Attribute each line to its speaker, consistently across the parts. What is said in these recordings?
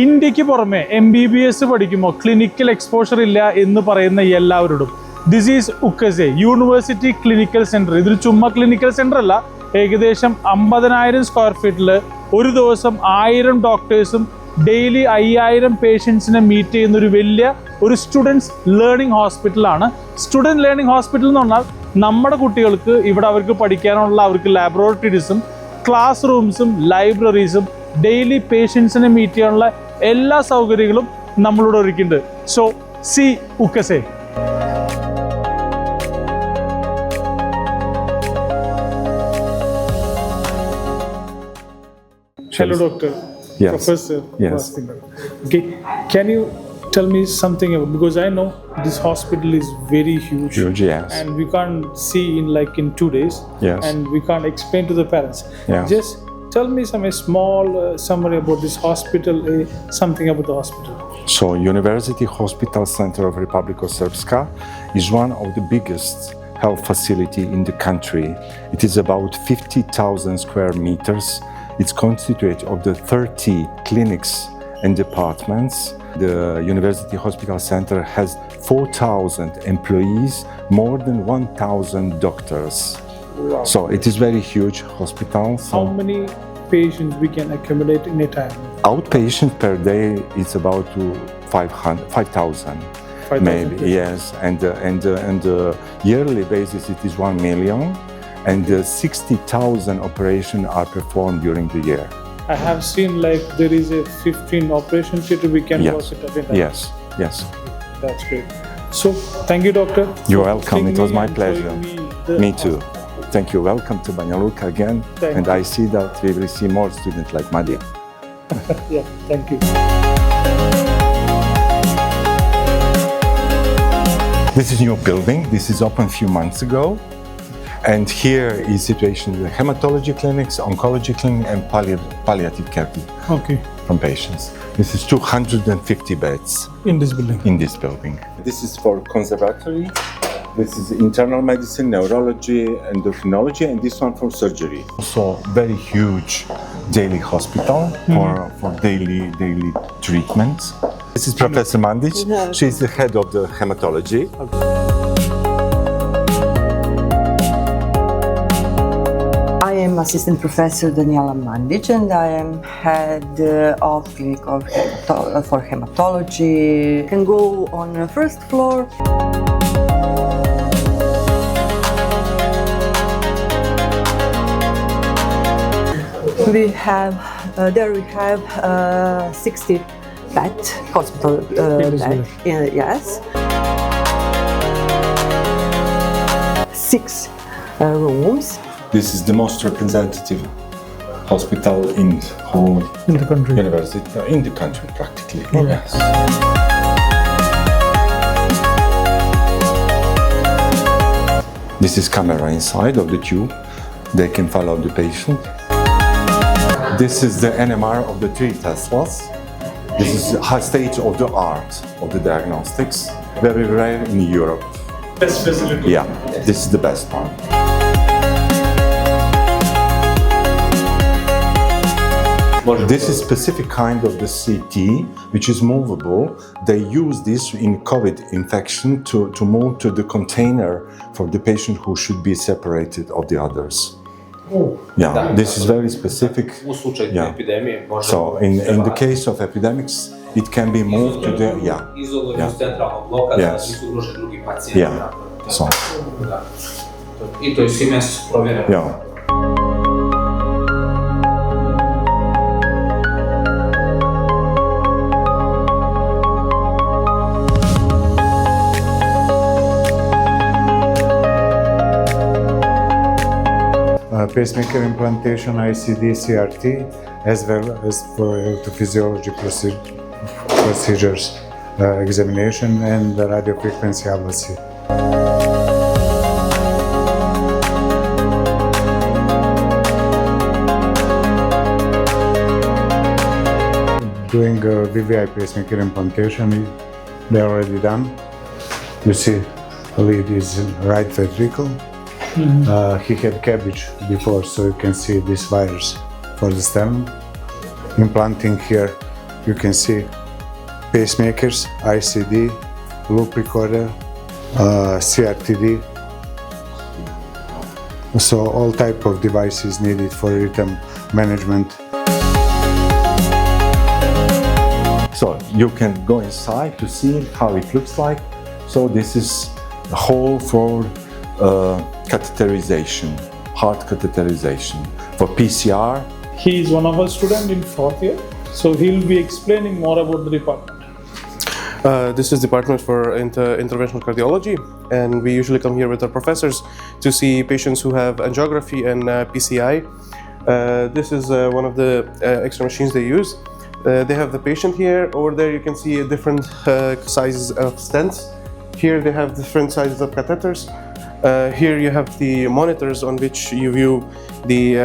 Speaker 1: ഇന്ത്യക്ക് പുറമെ MBBS പഠിക്കുമ്പോൾ ക്ലിനിക്കൽ എക്സ്പോഷർ ഇല്ല എന്ന് പറയുന്ന എല്ലാവരോടും ദിസ് ഈസ് ഉക്കസെ യൂണിവേഴ്സിറ്റി ക്ലിനിക്കൽ സെൻറ്റർ. ഇതൊരു ചുമ്മാ ക്ലിനിക്കൽ സെൻറ്റർ അല്ല. ഏകദേശം 50,000 സ്ക്വയർ ഫീറ്റിൽ ഒരു ദിവസം 1000 ഡോക്ടേഴ്സും ഡെയിലി 5000 പേഷ്യൻസിനെ മീറ്റ് ചെയ്യുന്ന ഒരു സ്റ്റുഡൻസ് ലേണിംഗ് ഹോസ്പിറ്റലാണ്. സ്റ്റുഡൻറ് ലേണിംഗ് ഹോസ്പിറ്റൽ എന്ന് പറഞ്ഞാൽ നമ്മുടെ കുട്ടികൾക്ക് ഇവിടെ അവർക്ക് പഠിക്കാനുള്ള അവർക്ക് ലാബോറട്ടറീസും ക്ലാസ് റൂംസും ലൈബ്രറീസും ഡെയിലി പേഷ്യൻസിനെ മീറ്റ് ചെയ്യാനുള്ള എല്ലാ സൗകര്യങ്ങളും നമ്മളിവിടെ ഒരുക്കിയിട്ടുണ്ട്. സോ സി ഉക്കസെ.
Speaker 2: Hello, doctor.
Speaker 3: Yes.
Speaker 2: Professor.
Speaker 3: Yes.
Speaker 2: Okay, can you tell me something about, because I know this hospital is very huge.
Speaker 3: Huge, yes.
Speaker 2: And we can't see in 2 days.
Speaker 3: Yes.
Speaker 2: And we can't explain to the parents.
Speaker 3: Yes.
Speaker 2: Just tell me a small summary about this hospital, something about the hospital.
Speaker 3: So, University Hospital Center of Republic of Srpska is one of the biggest health facility in the country. It is about 50,000 square meters. It's constituted of the 30 clinics and departments. The University Hospital Center has 4,000 employees, more than 1,000 doctors.
Speaker 2: Wow.
Speaker 3: So it is very huge hospital. So
Speaker 2: How many patients we can accommodate in a time?
Speaker 3: outpatient per day is about 5,000.
Speaker 2: 5,000
Speaker 3: Maybe,
Speaker 2: patients.
Speaker 3: yes, and yearly basis it is 1 million, and 60,000 operations are performed during the year.
Speaker 2: I have seen there is a 15 operation theater we can
Speaker 3: Yes.
Speaker 2: work it at a time.
Speaker 3: Yes, yes.
Speaker 2: That's great. So, thank you, doctor.
Speaker 3: You're
Speaker 2: for
Speaker 3: welcome.
Speaker 2: seeing
Speaker 3: It was
Speaker 2: me
Speaker 3: my
Speaker 2: and
Speaker 3: pleasure.
Speaker 2: showing me
Speaker 3: Me too. Thank you. Welcome to Banja Luka again.
Speaker 2: Thank
Speaker 3: And I see that we will see more students like Madia.
Speaker 2: Yeah, thank you.
Speaker 3: This is new building. This is opened a few months ago. And here is situation with hematology clinics, oncology clinic, and palliative care
Speaker 2: Okay.
Speaker 3: from patients. This is 250 beds
Speaker 2: In this building.
Speaker 3: in this building. This is for conservatory. This is internal medicine, neurology, endocrinology, and this one for surgery. Also, very huge daily hospital for daily treatments. This is Professor Mandic. She's the head of the hematology.
Speaker 4: I am Assistant Professor Daniela Mandic, and I am head of clinic for hematology. You can go on the first floor. We have 60 bed hospital bed. Yes. 6 rooms.
Speaker 3: This is the most representative hospital in whole
Speaker 2: In the country.
Speaker 3: university, in the country practically. Yes. This is camera inside of the tube. They can follow the patient. This is the NMR of the 3 Teslas. This is the high stage of the art of the diagnostics. Very rare in Europe.
Speaker 2: Best facility.
Speaker 3: Yeah, this is the best one. This is specific kind of the CT, which is movable. They use this in COVID infection to move to the container for the patient who should be separated of the others. Yeah, this is very specific.
Speaker 5: U slučaju epidemije možemo...
Speaker 3: So in the case of epidemics, it can be moved to the,
Speaker 5: Izolujemo s centralnog bloka, da
Speaker 3: Yes.
Speaker 5: nisu ugroženi drugi pacijenti.
Speaker 3: yeah, so,
Speaker 5: Da. I to je Siemens provjereno.
Speaker 3: yeah.
Speaker 6: Pacemaker implantation, ICD, CRT, as well as for electrophysiology procedures, examination, and the radiofrequency ablation. Doing VVI pacemaker implantation, they're already done. You see, the lead is right ventricle. He had cabbage before, so you can see these wires for the stem. Implanting here you can see pacemakers, ICD, loop recorder, CRTD. So all type of devices needed for rhythm management.
Speaker 3: So you can go inside to see how it looks like. So this is a hole for catheterization, heart catheterization. For PCR,
Speaker 2: He is one of our students in 4th year, so he'll be explaining more about the department.
Speaker 7: This is Department for Interventional Cardiology, and we usually come here with our professors to see patients who have angiography and PCI. This is one of the X-ray machines they use. They have the patient here. Over there you can see different sizes of stents. Here they have different sizes of catheters. Here you have the monitors on which you view the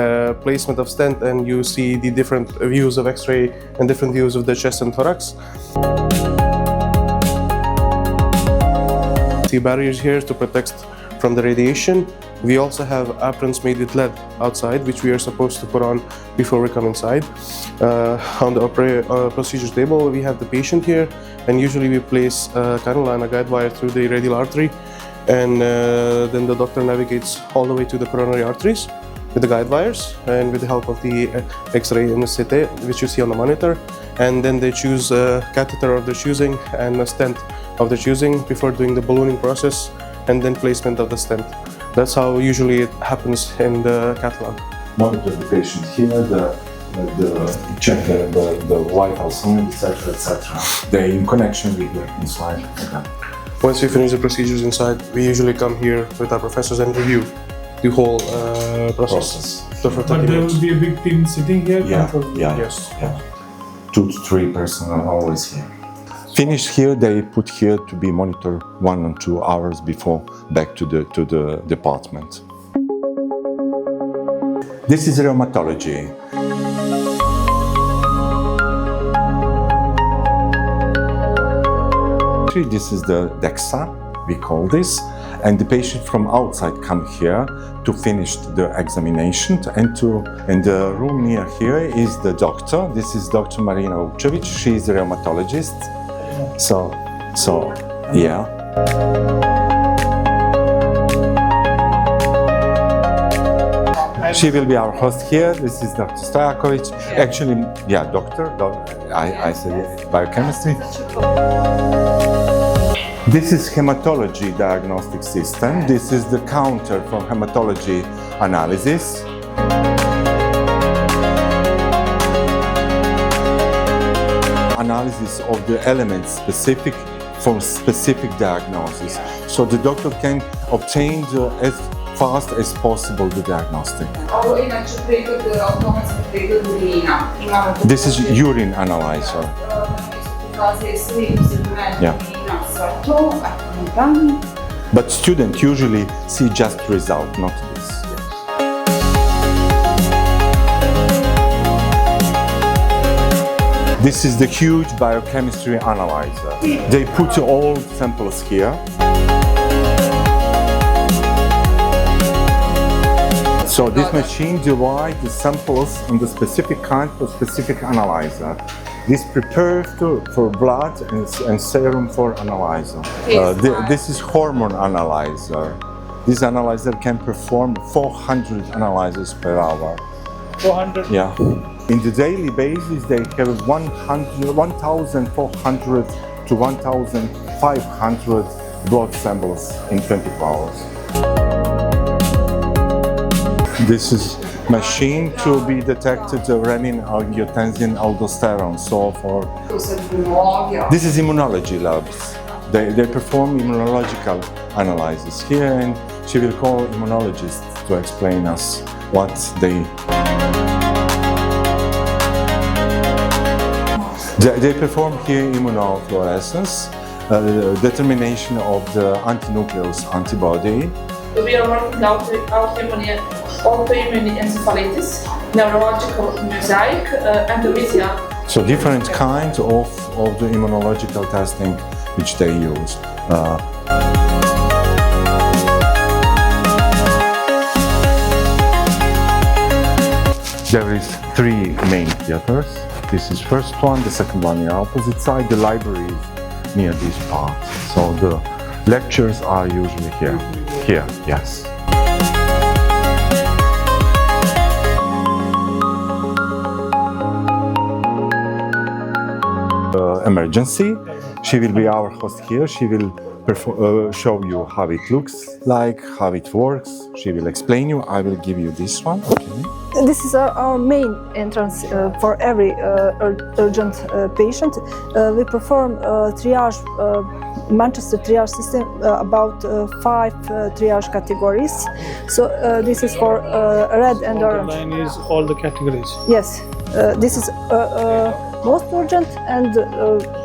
Speaker 7: placement of stent, and you see the different views of X-ray and different views of the chest and thorax. The barriers here to protect from the radiation. We also have aprons made with lead outside, which we are supposed to put on before we come inside. On the procedure table, we have the patient here, and usually we place a cannula and a guide wire through the radial artery, and then the doctor navigates all the way to the coronary arteries with the guide wires and with the help of the X-ray and the CT, which you see on the monitor. And then they choose a catheter of their choosing and a stent of their choosing before doing the ballooning process and then placement of the stent. That's how usually it happens in the cath lab.
Speaker 3: monitor the patient here, check the vital signs, etc. They're in connection with the inside. Okay.
Speaker 7: Once we finish the procedures inside, we usually come here with our professors and review the whole process. So for 30
Speaker 2: But there
Speaker 7: minutes.
Speaker 2: will be a big team sitting here.
Speaker 3: Yeah,
Speaker 2: controlling.
Speaker 3: yeah,
Speaker 7: Yes.
Speaker 3: yeah. 2 to 3 persons are always here. Finished here, they put here to be monitored 1 or 2 hours before back to the department. This is rheumatology. This is the DEXA, we call this, and the patient from outside come here to finish the examination, and the room near here is the doctor. This is Dr. Marina Vukcevic. She is a rheumatologist. So yeah. She will be our host here. This is Dr. Stojakovic. Actually, yeah, doctor. I said biochemistry. This is hematology diagnostic system. This is the counter for hematology analysis. Analysis of the elements specific for specific diagnosis. So the doctor can obtain as fast as possible the diagnostic.
Speaker 8: Ovo je inače pregled, automatski pregled urina.
Speaker 3: This is urine analyzer.
Speaker 8: Pokazuje sliku segmenta
Speaker 3: Yeah.
Speaker 8: urina, sve to, tamo.
Speaker 3: But students usually see just result, not this. This is the huge biochemistry analyzer. They put all samples here. So this machine divides the samples on the specific kind of specific analyzer. This prepares for blood and serum for analyzer. This is hormone analyzer. This analyzer can perform 400 analyzers per hour.
Speaker 2: 400.
Speaker 3: Yeah. In the daily basis, they have 1,400 to 1,500 blood samples in 24 hours. This is machine to be detected the renin, angiotensin, aldosterone. So for
Speaker 8: Tu se pulmologija.
Speaker 3: this is immunology labs. They perform immunological analysis here, and she will call immunologists to explain us what they. They perform here immunofluorescence, determination of the antinucleus antibody.
Speaker 8: We are working out autoimmune encephalitis, neurological mosaic, endometrial.
Speaker 3: So different kinds of the immunological testing which they use. There is 3 main theaters. This is first one, the second one near opposite side. The library is near this part. So the lectures are usually here. Here, yes. Emergency. She will be our host here. She will show you how it looks like, how it works. She will explain you. I will give you this one. Okay.
Speaker 9: This is our main entrance for every urgent patient. We perform triage, Manchester triage system, about 5 triage categories. So this is for red and orange.
Speaker 2: The line is all the categories.
Speaker 9: Yes, this is most urgent, and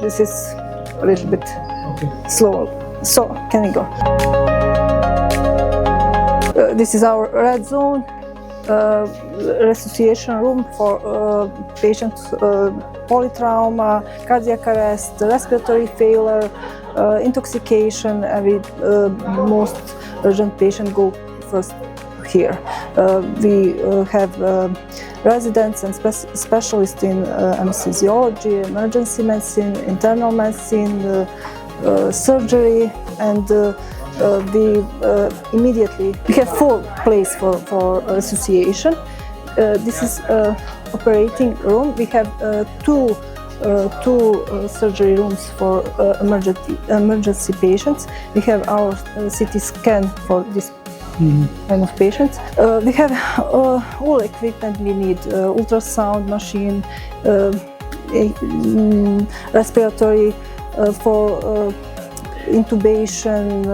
Speaker 9: this is a little bit slower. So, can we go? This is our red zone, resuscitation room for patients, polytrauma, cardiac arrest, respiratory failure, intoxication. Every most urgent patient go first here. We have residents and specialists in anesthesiology, emergency medicine, internal medicine, surgery, and we have full place for resuscitation. This is operating room. We have two surgery rooms for emergency patients. We have our CT scan for this kind of patients. We have all equipment we need: ultrasound machine, respiratory for intubation,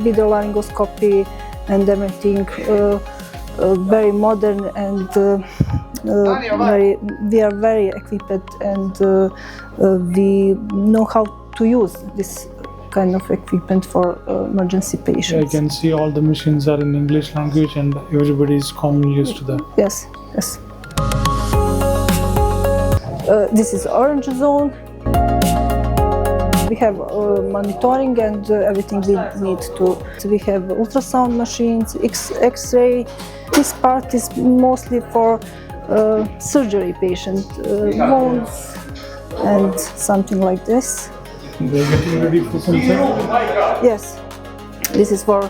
Speaker 9: video laryngoscopy, and everything. Very modern, and we are very equipped, and we know how to use this kind of equipment for emergency patients.
Speaker 2: I can see all the machines are in English language, and everybody is commonly used to them.
Speaker 9: Yes, yes. This is orange zone. We have monitoring and everything we need to. So we have ultrasound machines, X-ray. This part is mostly for surgery patient, wounds and something like this.
Speaker 2: They're getting ready for something?
Speaker 9: Yes, this is for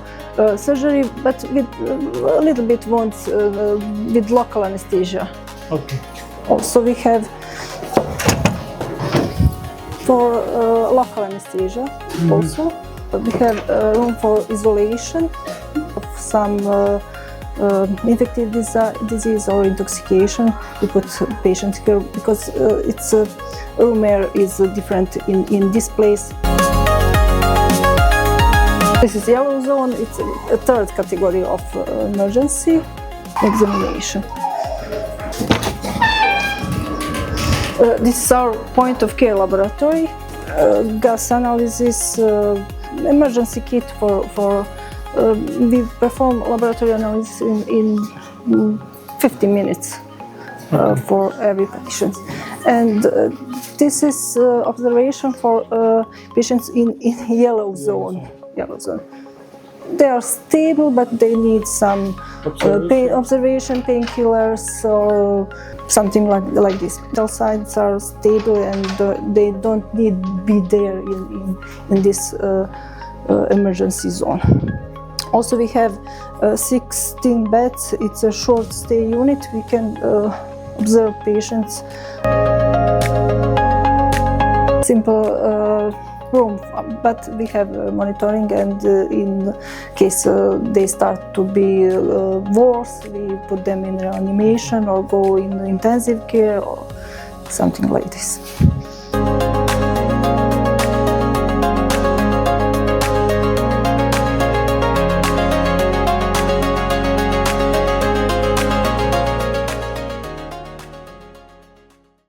Speaker 9: surgery, but with a little bit wounds with local anesthesia.
Speaker 2: Okay.
Speaker 9: Also, we have for local anesthesia. Also, we have room for isolation of some infective disease or intoxication. We put patients here because it's room air is different in this place. This is yellow zone. It's a third category of emergency examination. This is our point of care laboratory, gas analysis, emergency kit for we perform laboratory analysis in 15 minutes for every patient. And this is observation for patients in yellow zone. They are stable, but they need some observation painkillers or something like this. Vital signs are stable, and they don't need to be there in this emergency zone. Also, we have 16 beds. It's a short stay unit. We can observe patients. Simple room, but we have monitoring, and in case they start to be worse, we put them in reanimation or go in intensive care or something like this.